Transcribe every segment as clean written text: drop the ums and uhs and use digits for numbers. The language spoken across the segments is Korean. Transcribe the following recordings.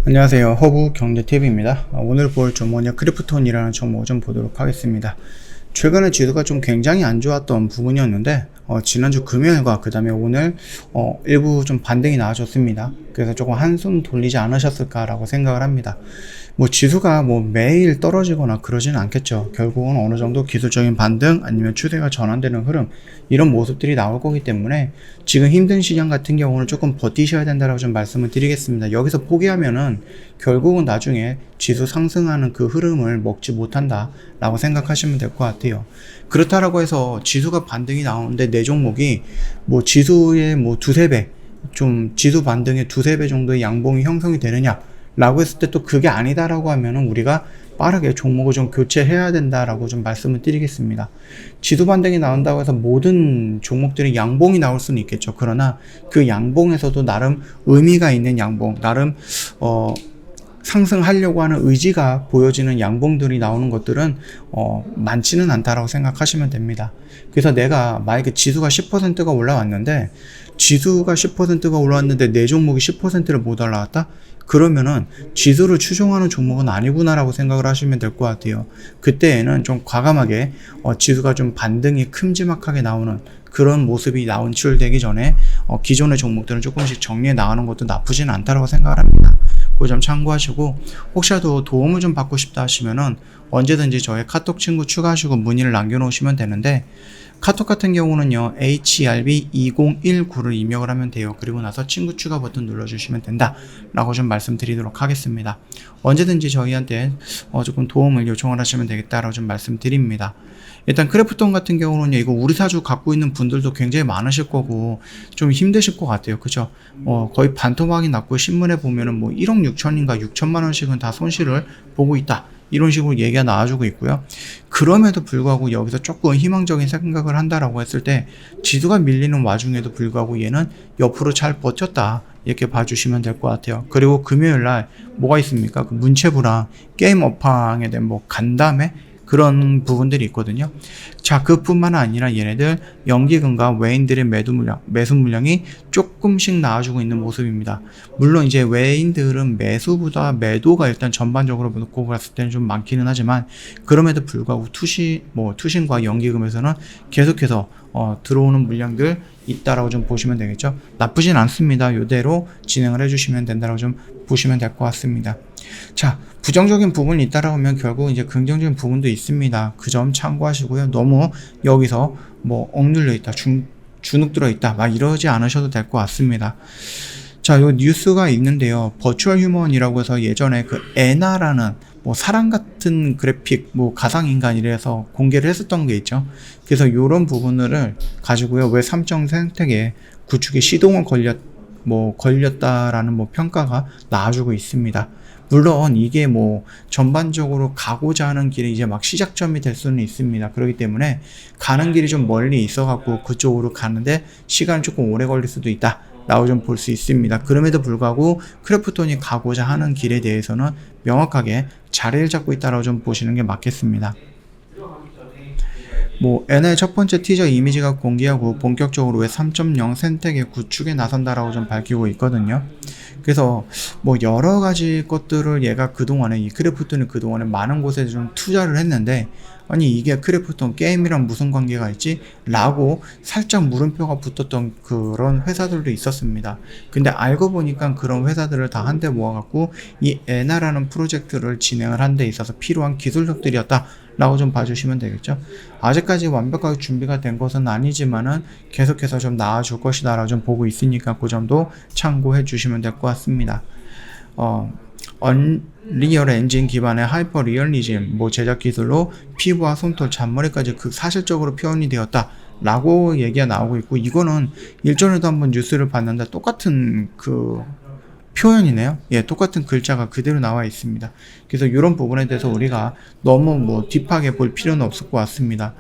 안녕하세요, 허브 경제TV입니다. 오늘 볼 종목은 크리프톤이라는 종목을 좀 보도록 하겠습니다. 최근에 지수가 좀 굉장히 안 좋았던 부분이었는데 지난주 금요일과 그 다음에 오늘 일부 좀 반등이 나와줬습니다. 그래서 조금 한숨 돌리지 않으셨을까 라고 생각을 합니다. 지수가 매일 떨어지거나 그러지는 않겠죠. 결국은 어느 정도 기술적인 반등 아니면 추세가 전환되는 흐름, 이런 모습들이 나올 거기 때문에 지금 힘든 시장 같은 경우는 조금 버티셔야 된다라고 좀 말씀을 드리겠습니다. 여기서 포기하면은 결국은 나중에 지수 상승하는 그 흐름을 먹지 못한다 라고 생각하시면 될 것 같아요. 그렇다라고 해서 지수가 반등이 나오는데 내 종목이 지수의 두세 배, 좀 지수 반등의 두세 배 정도의 양봉이 형성이 되느냐 라고 했을 때 또 그게 아니다라고 하면은 우리가 빠르게 종목을 좀 교체해야 된다라고 좀 말씀을 드리겠습니다. 지수 반등이 나온다고 해서 모든 종목들이 양봉이 나올 수는 있겠죠. 그러나 그 양봉에서도 나름 의미가 있는 양봉, 나름 상승하려고 하는 의지가 보여지는 양봉들이 나오는 것들은 많지는 않다라고 생각하시면 됩니다. 그래서 내가 만약에 지수가 10%가 올라왔는데 내 종목이 10%를 못 올라왔다? 그러면은 지수를 추종하는 종목은 아니구나라고 생각을 하시면 될 것 같아요. 그때에는 좀 과감하게 지수가 좀 반등이 큼지막하게 나오는 그런 모습이 나온출되기 전에 기존의 종목들은 조금씩 정리해 나가는 것도 나쁘진 않다고 생각을 합니다. 그 점 참고하시고, 혹시라도 도움을 좀 받고 싶다 하시면은 언제든지 저의 카톡 친구 추가하시고 문의를 남겨놓으시면 되는데, 카톡 같은 경우는요, HRB2019를 입력을 하면 돼요. 그리고 나서 친구 추가 버튼 눌러주시면 된다 라고 좀 말씀드리도록 하겠습니다. 언제든지 저희한테 조금 도움을 요청을 하시면 되겠다라고 좀 말씀드립니다. 일단 크래프톤 같은 경우는 이거 우리 사주 갖고 있는 분들도 굉장히 많으실 거고 좀 힘드실 것 같아요. 그죠? 거의 반토막이 났고 신문에 보면은 1억 6천인가 6천만 원씩은 다 손실을 보고 있다, 이런 식으로 얘기가 나와주고 있고요. 그럼에도 불구하고 여기서 조금 희망적인 생각을 한다라고 했을 때 지수가 밀리는 와중에도 불구하고 얘는 옆으로 잘 버텼다, 이렇게 봐주시면 될 것 같아요. 그리고 금요일날 뭐가 있습니까? 그 문체부랑 게임 업황에 대한 간담회, 그런 부분들이 있거든요. 자, 그뿐만 아니라 얘네들 연기금과 외인들의 매수 물량이 조금씩 나와주고 있는 모습입니다. 물론 이제 외인들은 매수보다 매도가 일단 전반적으로 놓고 봤을 때는 좀 많기는 하지만, 그럼에도 불구하고 투신과 연기금에서는 계속해서 들어오는 물량들 있다라고 좀 보시면 되겠죠. 나쁘진 않습니다. 이대로 진행을 해주시면 된다라고 좀 보시면 될 것 같습니다. 자, 부정적인 부분이 있다라고 하면 결국 이제 긍정적인 부분도 있습니다. 그 점 참고하시고요. 너무 여기서 억눌려 있다, 주눅 들어 있다 막 이러지 않으셔도 될 것 같습니다. 자, 요 뉴스가 있는데요. 버추얼 휴먼이라고 해서 예전에 그 에나라는 사람 같은 그래픽 가상인간이라서 공개를 했었던 게 있죠. 그래서 요런 부분을 가지고요, 왜 삼성 생태계 구축에 시동을 걸렸다라는 평가가 나와주고 있습니다. 물론 이게 전반적으로 가고자 하는 길이 이제 막 시작점이 될 수는 있습니다. 그렇기 때문에 가는 길이 좀 멀리 있어갖고 그쪽으로 가는데 시간이 조금 오래 걸릴 수도 있다 라고 좀 볼 수 있습니다. 그럼에도 불구하고 크래프톤이 가고자 하는 길에 대해서는 명확하게 자리를 잡고 있다라고 좀 보시는 게 맞겠습니다. N의 첫 번째 티저 이미지가 공개하고 본격적으로 왜 3.0 생태계 구축에 나선다라고 좀 밝히고 있거든요. 그래서 여러 가지 것들을 얘가 이 크래프톤이 그동안에 많은 곳에 좀 투자를 했는데, 아니 이게 크래프톤 게임이랑 무슨 관계가 있지? 라고 살짝 물음표가 붙었던 그런 회사들도 있었습니다. 근데 알고 보니까 그런 회사들을 다 한데 모아갖고 이 에나라는 프로젝트를 진행을 한 데 있어서 필요한 기술력들이었다 라고 좀 봐주시면 되겠죠. 아직까지 완벽하게 준비가 된 것은 아니지만은 계속해서 좀 나아줄 것이다 라고 좀 보고 있으니까 그 점도 참고해 주시면 될 것 같습니다. 언리얼 엔진 기반의 하이퍼 리얼리즘 제작 기술로 피부와 손톱, 잔머리까지 사실적으로 표현이 되었다 라고 얘기가 나오고 있고, 이거는 일전에도 한번 뉴스를 봤는데 똑같은 표현이네요. 예, 똑같은 글자가 그대로 나와 있습니다. 그래서 이런 부분에 대해서 우리가 너무 딥하게 볼 필요는 없을 것 같습니다.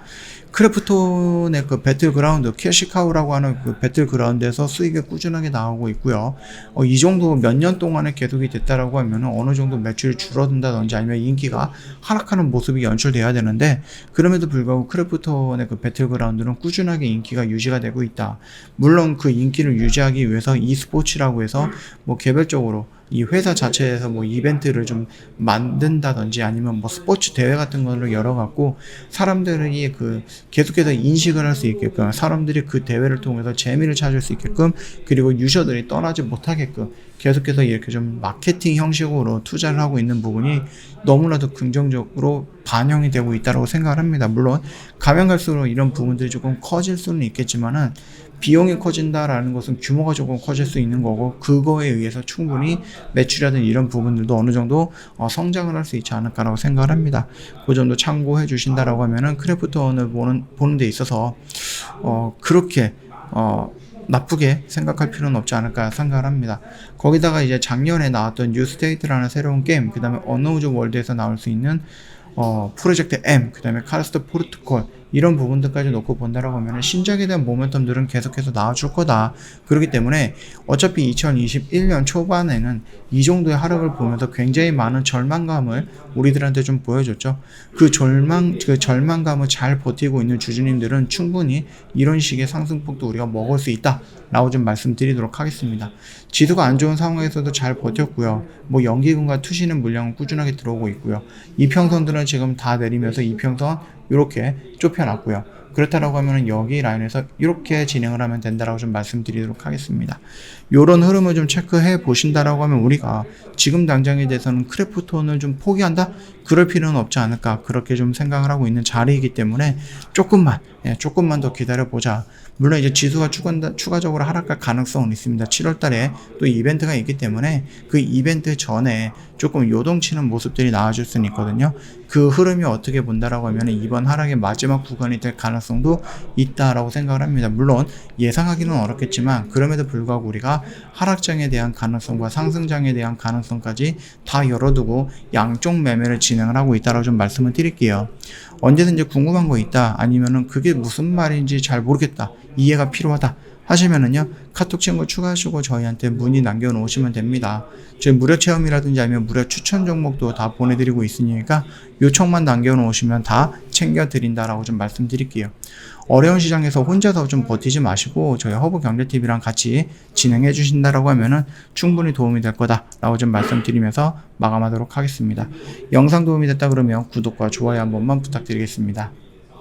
크래프톤의 그 배틀그라운드, 캐시카우라고 하는 그 배틀그라운드에서 수익이 꾸준하게 나오고 있고요. 이 정도 몇 년 동안에 계속이 됐다라고 하면 어느 정도 매출이 줄어든다든지 아니면 인기가 하락하는 모습이 연출돼야 되는데, 그럼에도 불구하고 크래프톤의 그 배틀그라운드는 꾸준하게 인기가 유지가 되고 있다. 물론 그 인기를 유지하기 위해서 e스포츠라고 해서 뭐 개별적으로 이 회사 자체에서 뭐 이벤트를 좀 만든다든지 아니면 뭐 스포츠 대회 같은 거를 열어갖고 사람들이 그 계속해서 인식을 할 수 있게끔, 사람들이 그 대회를 통해서 재미를 찾을 수 있게끔, 그리고 유저들이 떠나지 못하게끔 계속해서 이렇게 좀 마케팅 형식으로 투자를 하고 있는 부분이 너무나도 긍정적으로 반영이 되고 있다고 생각을 합니다. 물론 가면 갈수록 이런 부분들이 조금 커질 수는 있겠지만은, 비용이 커진다라는 것은 규모가 조금 커질 수 있는 거고, 그거에 의해서 충분히 매출이라든 이런 부분들도 어느 정도 성장을 할 수 있지 않을까라고 생각을 합니다. 그 점도 참고해 주신다라고 하면은 크래프톤을 보는 데 있어서 그렇게 나쁘게 생각할 필요는 없지 않을까 생각을 합니다. 거기다가 이제 작년에 나왔던 뉴스테이트라는 새로운 게임, 그 다음에 언노우즈 월드에서 나올 수 있는 프로젝트 M, 그 다음에 카르스트 포르투콜, 이런 부분들까지 놓고 본다라고 하면 신작에 대한 모멘텀들은 계속해서 나와줄 거다. 그렇기 때문에 어차피 2021년 초반에는 이 정도의 하락을 보면서 굉장히 많은 절망감을 우리들한테 좀 보여줬죠. 그 절망감을 잘 버티고 있는 주주님들은 충분히 이런 식의 상승폭도 우리가 먹을 수 있다 라고 좀 말씀드리도록 하겠습니다. 지수가 안 좋은 상황에서도 잘 버텼고요. 뭐 연기금과 투시는 물량은 꾸준하게 들어오고 있고요. 이평선들은 지금 다 내리면서 이평선 이렇게 좁혀놨고요. 그렇다라고 하면 여기 라인에서 이렇게 진행을 하면 된다라고 좀 말씀드리도록 하겠습니다. 요런 흐름을 좀 체크해 보신다라고 하면 우리가 지금 당장에 대해서는 크래프톤을 좀 포기한다? 그럴 필요는 없지 않을까, 그렇게 좀 생각을 하고 있는 자리이기 때문에 조금만 더 기다려보자. 물론 이제 지수가 추가적으로 하락할 가능성은 있습니다. 7월 달에 또 이벤트가 있기 때문에 그 이벤트 전에 조금 요동치는 모습들이 나와줄 수는 있거든요. 그 흐름이 어떻게 본다라고 하면 이번 하락의 마지막 구간이 될 가능성도 있다라고 생각을 합니다. 물론 예상하기는 어렵겠지만, 그럼에도 불구하고 우리가 하락장에 대한 가능성과 상승장에 대한 가능성까지 다 열어두고 양쪽 매매를 진행을 하고 있다라고 좀 말씀을 드릴게요. 언제든지 궁금한 거 있다, 아니면은 그게 무슨 말인지 잘 모르겠다, 이해가 필요하다 하시면은요, 카톡 친구 추가하시고 저희한테 문의 남겨놓으시면 됩니다. 저희 무료 체험이라든지 아니면 무료 추천 종목도 다 보내드리고 있으니까 요청만 남겨놓으시면 다 챙겨드린다라고 좀 말씀드릴게요. 어려운 시장에서 혼자서 좀 버티지 마시고 저희 허브경제TV랑 같이 진행해 주신다라고 하면은 충분히 도움이 될 거다라고 좀 말씀드리면서 마감하도록 하겠습니다. 영상 도움이 됐다 그러면 구독과 좋아요 한 번만 부탁드리겠습니다.